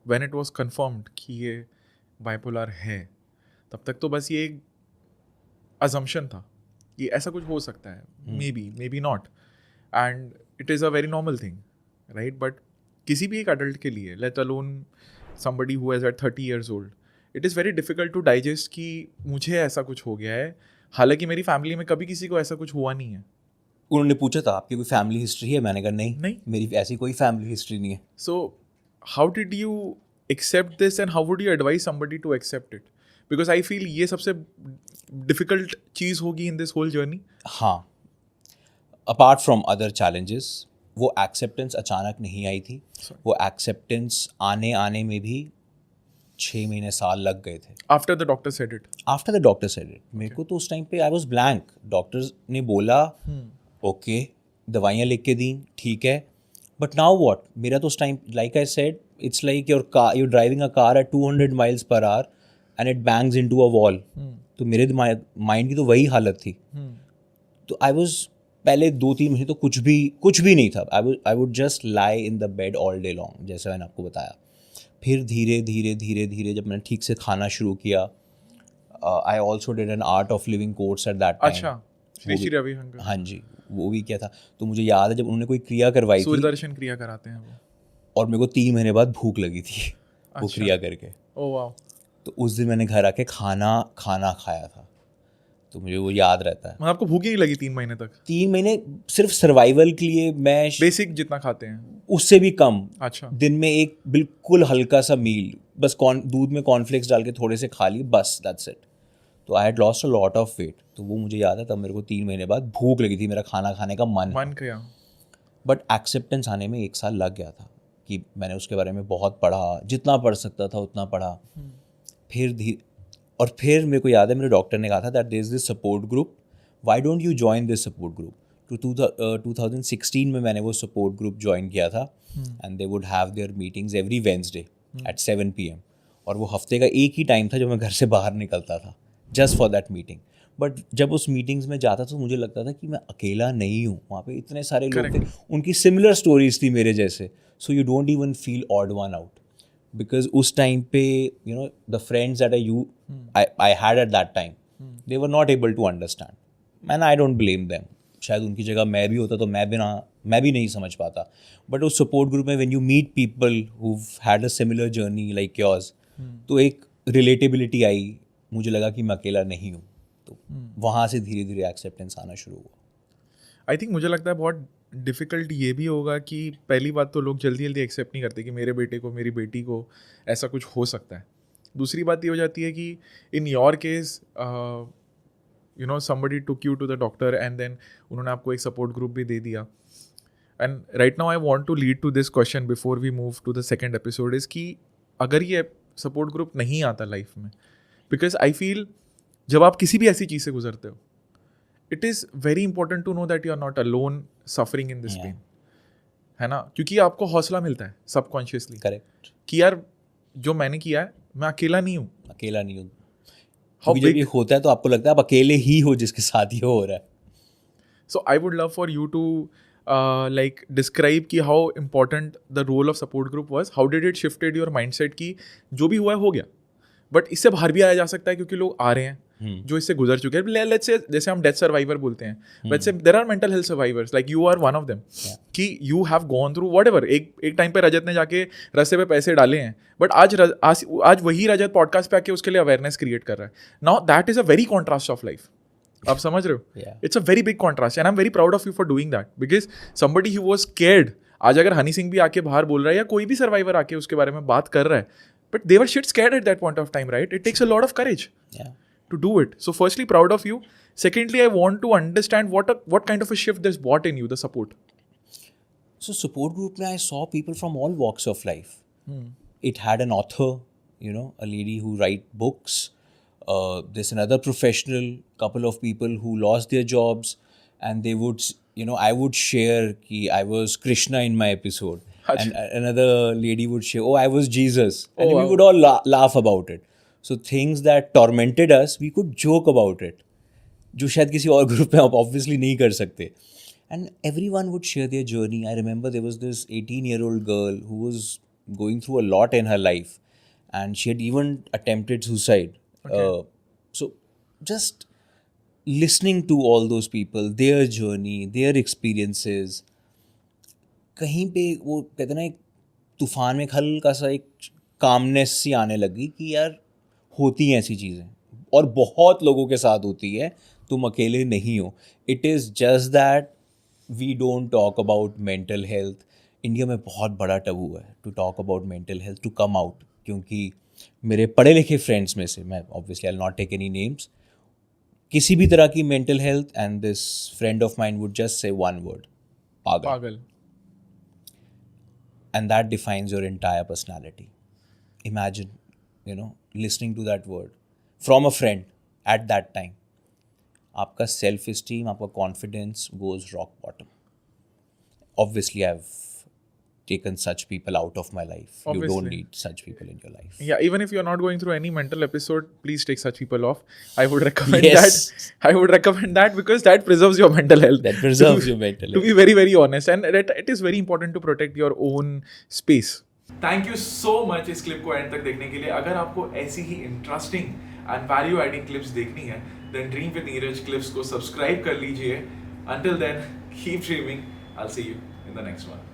When it was confirmed कि ये bipolar है, तब तक तो बस ये एक अजम्पशन था कि ऐसा कुछ हो सकता है, may be not, and it is a very normal thing, right? But किसी भी एक अडल्ट के लिए, let alone somebody who is at 30 years old, it is very difficult to digest कि मुझे ऐसा कुछ हो गया है, हालांकि मेरी फैमिली में कभी किसी को ऐसा कुछ हुआ नहीं है. उन्होंने पूछा था आपकी कोई फैमिली हिस्ट्री है, मैंने कहा नहीं, मेरी ऐसी कोई फैमिली हिस्ट्री नहीं है. So how did you accept this and how would you advise somebody to accept it? Because I feel ये सबसे difficult चीज़ होगी in this whole journey. हाँ, अपार्ट फ्रॉम अदर चैलेंजेस, वो एक्सेप्टेंस अचानक नहीं आई थी. वो एक्सेप्टेंस आने आने में भी 6 महीने साल लग गए थे. After the doctor said it. After the doctor said it, मेरे को तो उस टाइम पे आई वाज ब्लैंक. डॉक्टर्स ने बोला ओके, दवाइयाँ लिख के दी, ठीक है, बट नाउ व्हाट. मेरा तो उस time, like I said, it's like you're driving a car at 200 miles per hour and it bangs into a wall. तो मेरे माइंड की तो वही हालत थी. तो आई वाज, पहले 2-3 महीने तो कुछ भी नहीं था. I would just lie in the bed all day long, जैसे मैंने आपको बताया. फिर धीरे धीरे जब मैंने ठीक से खाना शुरू किया, I also did an art of living course at that time. अच्छा, श्री श्री रविशंकर. हाँ जी, वो भी किया था. तो मुझे याद है जब उन्होंने कोई क्रिया करवाई थी, सूर्यदर्शन क्रिया कराते हैं वो, और मेरे को 3 महीने बाद भूख लगी थी वो क्रिया करके. ओह वाह. तो उस दिन मैंने घर आके खाना खाया था. तो मुझे वो याद रहता है. मतलब आपको भूख ही नहीं लगी 3 महीने तक? 3 महीने सिर्फ सर्वाइवल के लिए मैं बेसिक जितना खाते हैं उससे भी कम. अच्छा. दिन में एक बिल्कुल हल्का सा मील, बस दूध में कॉर्नफ्लेक्स डाल के थोड़े से खा लिए, बस दैट्स इट. तो I had lost a lot of weight. तो वो मुझे याद है, तब मेरे को 3 महीने बाद भूख लगी थी, मेरा खाना खाने का मन किया. बट एक्सेप्टेंस आने में 1 साल लग गया था कि मैंने उसके बारे में बहुत पढ़ा, जितना पढ़ सकता था उतना पढ़ा. फिर मेरे को याद है मेरे डॉक्टर ने कहा था that there is this support group, why don't you join this support group. तो 2016 में मैंने वो सपोर्ट ग्रुप ज्वाइन किया था. And they would have their meetings every Wednesday at 7 PM. और वो हफ्ते का एक ही टाइम था जब मैं घर से बाहर निकलता था, just for that meeting. But जब उस मीटिंग्स में जाता तो मुझे लगता था कि मैं अकेला नहीं हूँ. वहाँ पे इतने सारे लोग थे, उनकी सिमिलर स्टोरीज थी मेरे जैसे. So you don't even feel odd one out. Because उस टाइम पे the friends that I had at that time, they were not able to understand, and I don't blame them. शायद उनकी जगह मैं भी होता तो मैं भी नहीं समझ पाता. बट उस सपोर्ट ग्रुप में when you meet people who've had a similar journey like yours, तो एक रिलेटेबिलिटी आई. मुझे लगा कि मैं अकेला नहीं हूँ. तो वहाँ से धीरे धीरे एक्सेप्टेंस आना शुरू हुआ. आई थिंक मुझे लगता है बहुत डिफ़िकल्ट ये भी होगा कि पहली बात तो लोग जल्दी एक्सेप्ट नहीं करते कि मेरे बेटे को, मेरी बेटी को ऐसा कुछ हो सकता है. दूसरी बात ये हो जाती है कि in your case somebody took you to the doctor and then उन्होंने आपको एक सपोर्ट ग्रुप भी दे दिया. And right now I want to lead to this question before we move to the second episode is कि अगर ये support group नहीं आता लाइफ में, बिकॉज आई फील जब आप किसी भी ऐसी चीज़ से गुजरते हो, it is very important to know that you are not alone suffering in this pain, है ना? क्योंकि आपको हौसला मिलता है सबकॉन्शियसली, करेक्ट, कि यार जो मैंने किया है मैं अकेला नहीं हूँ. जब ये होता है तो आपको लगता है आप अकेले ही हो जिसके साथ ये हो रहा है. So I would love for you to like describe कि how important the role of support group was. How did it shifted your mindset कि जो भी हुआ है हो गया, बट इससे बाहर भी आया जा सकता है क्योंकि लोग आ रहे हैं जो इससे गुजर चुके हैं. लेट्स से जैसे हम डेथ सर्वाइवर बोलते हैं, let's say there are mental health survivors, like you are one of them, कि you have gone through whatever. एक टाइम पे रजत ने जाके रास्ते पे पैसे डाले हैं, बट आज वही रजत पॉडकास्ट पे आके उसके लिए अवेयरनेस क्रिएट कर रहा है. Now that is a very contrast of life. आप समझ रहे हो? It's a very big contrast and I am very proud of you for doing that, because somebody who was scared. आज अगर हनी सिंह भी आके बाहर बोल रहा है या कोई भी सर्वाइवर आके उसके बारे में बात कर रहा है, but they were shit scared at that point of time, right? It takes a lot of courage to do it. So firstly, proud of you. Secondly, I want to understand what kind of a shift this brought in you, the support. So support group mein I saw people from all walks of life. It had an author, a lady who write books. There's another professional, couple of people who lost their jobs, and they would, I would share ki I was Krishna in my episode. And another lady would share, I was Jesus. And we would all laugh about it. So things that tormented us, we could joke about it. जो शायद किसी और group में आप obviously नहीं कर सकते. And everyone would share their journey. I remember there was this 18-year-old girl who was going through a lot in her life, and she had even attempted suicide. So just listening to all those people, their journey, their experiences, कहीं पे वो कहते ना एक तूफान में हल्का सा एक कामनेस सी आने लगी कि यार होती हैं ऐसी चीज़ें, और बहुत लोगों के साथ होती है, तुम अकेले नहीं हो. It is just that we don't talk about mental health. India में बहुत बड़ा टबू है to talk about mental health, to come out. क्योंकि मेरे पढ़े लिखे फ्रेंड्स में से, मैं obviously I will not take any names, किसी भी तरह की mental health and this friend of mine would just say one word, पागल. And that defines your entire personality. Imagine, listening to that word from a friend at that time. आपका self-esteem, आपका confidence goes rock bottom. Obviously, I've taken such people out of my life. Obviously. You don't need such people in your life. Yeah, even if you're not going through any mental episode, please take such people off. I would recommend Yes. that. I would recommend that because that preserves your mental health. That preserves your mental To health. be very, very honest. And it is very important to protect your own space. Thank you so much इस clip को end तक देखने के लिए. अगर आपको ऐसी ही interesting and value adding clips देखनी है, then Dream with Neeraj clips को सब्सक्राइब कर लीजिए. Until then, keep dreaming. I'll see you in the next one.